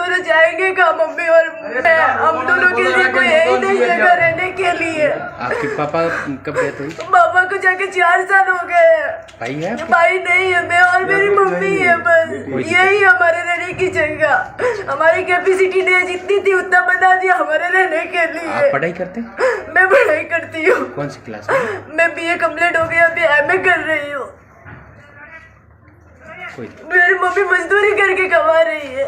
दोनों जाएंगे कहाँ मम्मी और मैं? हम दोनों के लिए कोई है ही नहीं जगह रहने के लिए। आपके पापा कब डेथ हुई? पापा को जाके 4 साल हो गए। भाई है? भाई नहीं है, मैं और मेरी मम्मी है बस। यही हमारे रहने की जगह। हमारी कैपेसिटी ने जितनी थी उतना बना दिया हमारे रहने के लिए। आप पढ़ाई करते? मैं पढ़ाई करती हूँ। कौन सी क्लास में? मैं BA कंप्लीट हो गया, अभी MA कर रही हूँ। मेरी मम्मी मजदूरी करके कमा रही है।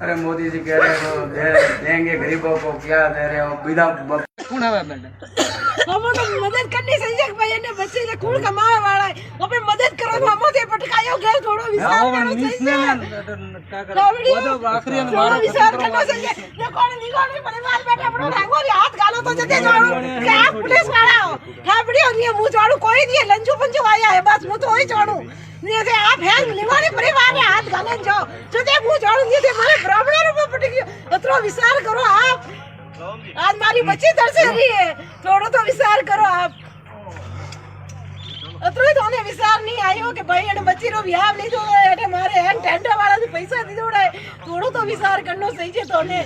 अरे मोदी जी कह रहे हो देंगे गरीबों को, क्या दे रहे हो? बिना कौन है हम तो मदद करनी चाहिए कि भाई ने बच्चे ने कौन कमावा वाला है, अपन मदद करो तो हम ते पटकायो घर थोड़ो विचार करना चाहिए। वो तो आखिरी में मारो विचार करना चाहिए। ये कौन निगोनी परिवार बैठे अपनो ढांगो हाथ गालो तो जते जाओ क्या पुलिस वाला हो खाबड़ी और ये मुंह झाड़ू कोई नहीं, लंजू पंजू आया है बस मुंह तो वही झाड़ू ये से आप है निगोनी परिवार ने हाथ गाले जाओ जते मुंह झाड़ू ये से मारे प्रॉब्लम में पट गयो। अतरो विचार करो आप, आज मारी बच्ची तरसे रही है, थोड़ा तो विचार करो आप। अतरो तो ने विचार नहीं आयो कि भाई ने बच्ची रो ब्याह नहीं दो एटे मारे है टेंडर वाला से पैसा दी दोड़े, थोड़ा तो विचार करनो सही है तो ने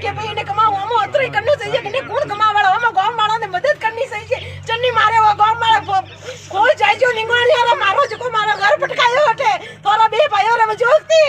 के भाई ने कमाओ हम अतरो करनो सही है कि कौन कमा वाला हम गांव वाला ने मदद करनी सही है। चन्नी मारे वो गांव वाला कोई जाय जो निंगवाली वाला मारो जको मारो घर पटकायो हटे तोरा बे भाईओ रे जोगती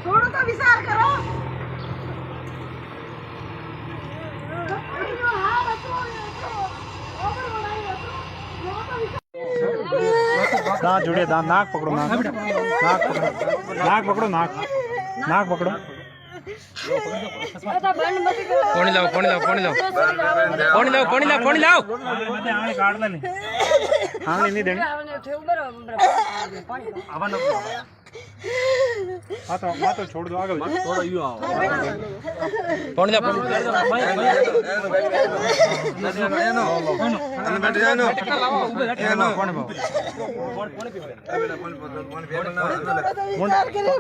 थोड़ा तो विचार करो। दांत जुड़े, दांत नाक पकड़ो, नाक पकड़ो, नाक पकड़ो, नाक पकड़ो। पानी लाओ, पानी लाओ, पानी लाओ, पानी लाओ, पानी लाओ, पानी लाओ। आंगली काट ले, आंगली नहीं देनी। हाँ तो छोड़ दो आगे थोड़ा यूं आओ। पानी लाओ, पानी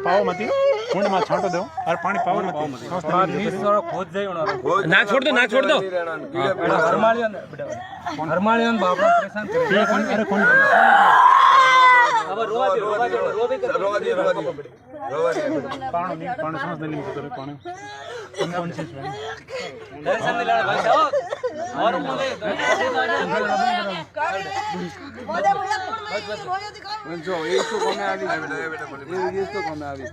पाओ मत कुंड में छांटो दो और पानी पाओ मत ना छोड़ दो, ना छोड़ दो। हरमालियन बाबा परेशान करे। अरे कौन पानो नहीं, पानो सांस नहीं ले सकते पानो कौन चीज है और जो ये तो कौन है ये तो कौन है अभी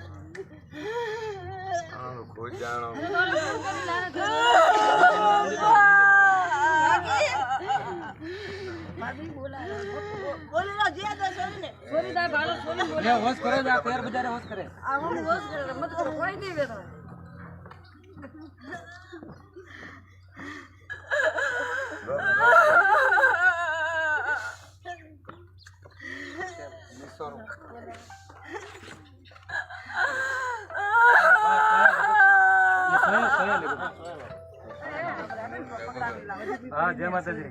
खोज जानो होश करो जा पैर बेचारे होश करे होश करे मत करो कोई नहीं बेटा हाँ जय माता दी।